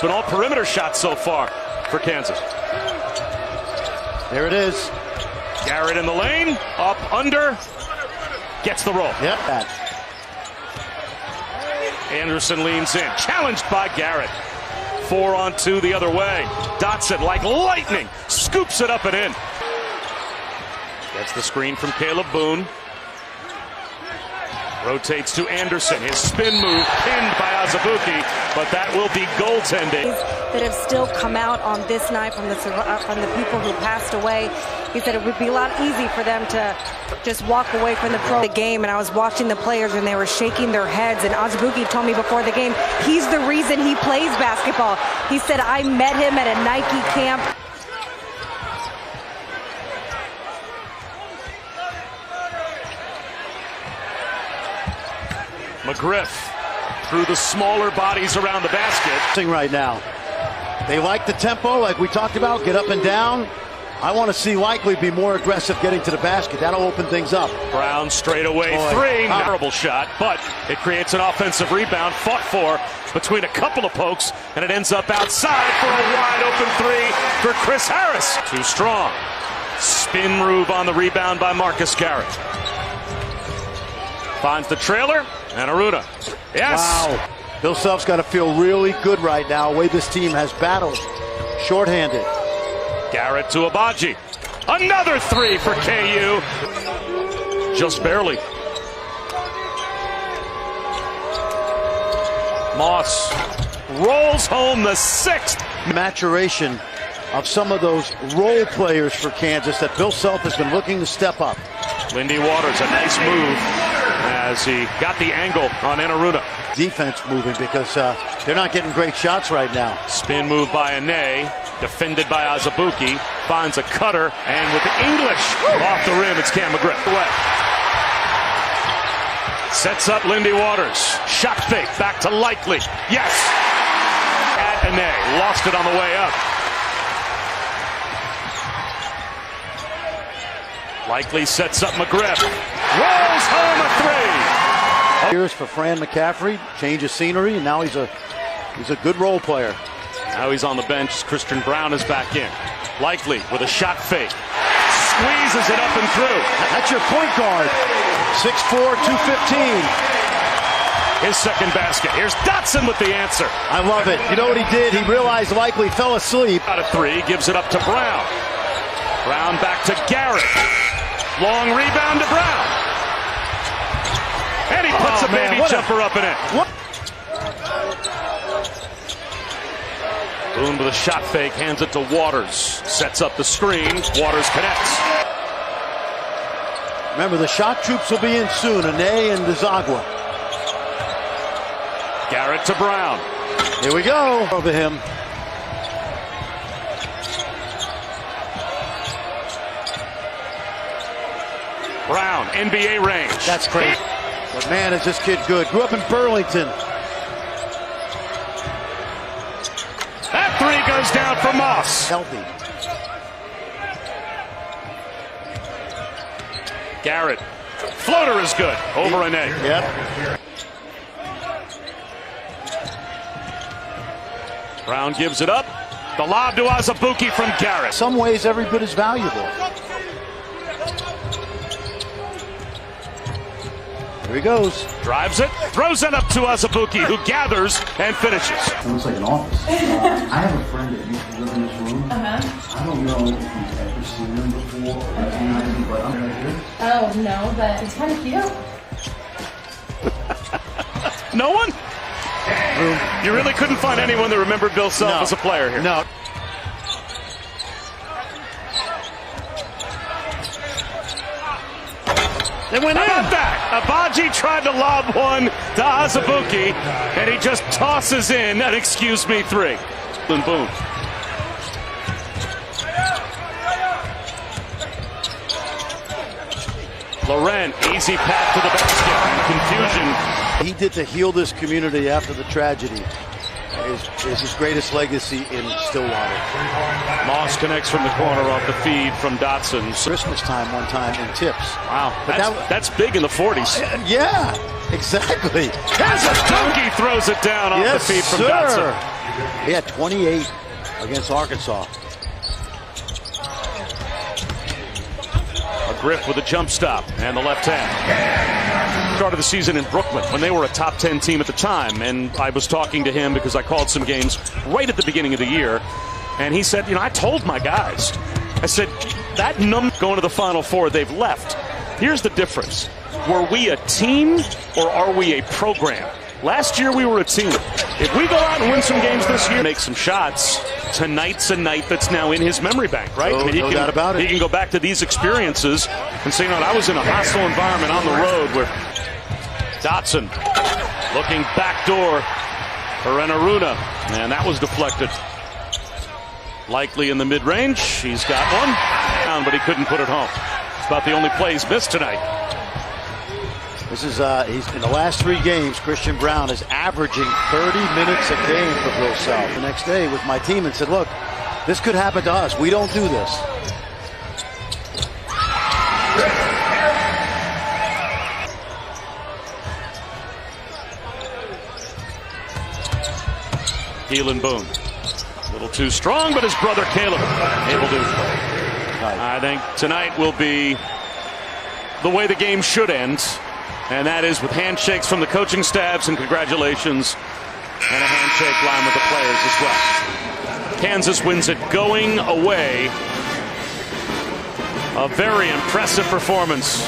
been all perimeter shots so far for Kansas. There it is. Garrett in the lane, up, under, gets the roll. Yep. Anderson leans in, challenged by Garrett. 4-on-2 the other way. Dotson, like lightning, scoops it up and in. Gets the screen from Caleb Boone. Rotates to Anderson. His spin move pinned by Azubuike, but that will be goaltending. That have still come out on this night from the people who passed away. He said it would be a lot easy for them to just walk away from the game. And I was watching the players and they were shaking their heads. And Azubuike told me before the game, he's the reason he plays basketball. He said, I met him at a Nike camp. McGriff through the smaller bodies around the basket. Right now, they like the tempo, like we talked about, get up and down. I want to see Likely be more aggressive getting to the basket. That'll open things up. Brown straight away three. Terrible shot, but it creates an offensive rebound. Fought for between a couple of pokes, and it ends up outside for a wide open three for Chris Harris. Too strong. Spin move on the rebound by Marcus Garrett. Finds the trailer, and Aruna. Yes! Wow. Bill Self's got to feel really good right now, the way this team has battled. Shorthanded. Garrett to Agbaji. Another three for KU. Just barely. Moss rolls home the sixth. Maturation of some of those role players for Kansas that Bill Self has been looking to step up. Lindy Waters, a nice move as he got the angle on Enaruna. Defense moving because they're not getting great shots right now. Spin move by Ane, defended by Azubuike, finds a cutter, and with English off the rim, it's Cam McGriff. Away. Sets up Lindy Waters. Shot fake, back to Likely. Yes! At Ane, lost it on the way up. Likely sets up McGriff. Rolls home a three. Here's for Fran McCaffrey. Change of scenery, and now he's a good role player. Now he's on the bench. Christian Brown is back in. Likely with a shot fake. Squeezes it up and through. That's your point guard. 6'4", 215. His second basket. Here's Dotson with the answer. I love it. You know what he did? He realized Likely fell asleep. Out of three, gives it up to Brown. Brown back to Garrett. Long rebound to Brown. And he puts a baby jumper up and in. Boone with a shot fake, hands it to Waters. Sets up the screen. Waters connects. Remember, the shot troops will be in soon. Ane and Dezagua. Garrett to Brown. Here we go. Over him. Brown, NBA range. That's great. But man, is this kid good. Grew up in Burlington. That three goes down for Moss. Healthy. Garrett. Floater is good. Over Ane. Yep. Brown gives it up. The lob to Azubuike from Garrett. In some ways, every bit is valuable. Here he goes. Drives it, throws it up to Azubuike, who gathers and finishes. It looks like an office. I have a friend that used to live in this room. I don't know if you've ever seen him before or recognized him, but I'm right here. Oh, no, but it's kind of cute. No one? You really couldn't find anyone that remembered Bill Self as a player here. No. They went in. How about that? Agbaji tried to lob one to Azubuike, and he just tosses in an excuse me three. And boom. Loren, easy path to the basket. Confusion. He did to heal this community after the tragedy. Is his greatest legacy in Stillwater. Moss connects from the corner off the feed from Dotson. Christmas time one time in tips. Wow, but that's big in the 40s. Yeah, exactly. Azubuike throws it down off the feed from Dotson. He had 28 against Arkansas. A Griff with a jump stop and the left hand. Started the season in Brooklyn when they were a top 10 team at the time, and I was talking to him because I called some games right at the beginning of the year, and he said, I told my guys, I said, that number going to the Final Four, they've left. Here's the difference. Were we a team or are we a program? Last year we were a team. If we go out and win some games this year, make some shots, tonight's a night that's now in his memory bank, right? No doubt about it. He can go back to these experiences and say, I was in a hostile environment on the road where Dotson looking backdoor for Enaruna, and that was deflected. Likely in the mid-range. He's got one, but he couldn't put it home. It's about the only play he's missed tonight. This is he's in the last 3 games. Christian Braun is averaging 30 minutes a game for Bill Self. The next day with my team and said, look, this could happen to us. We don't do this. Keelan Boone. A little too strong, but his brother Caleb able to. I think tonight will be the way the game should end, and that is with handshakes from the coaching staffs and congratulations, and a handshake line with the players as well. Kansas wins it going away. A very impressive performance.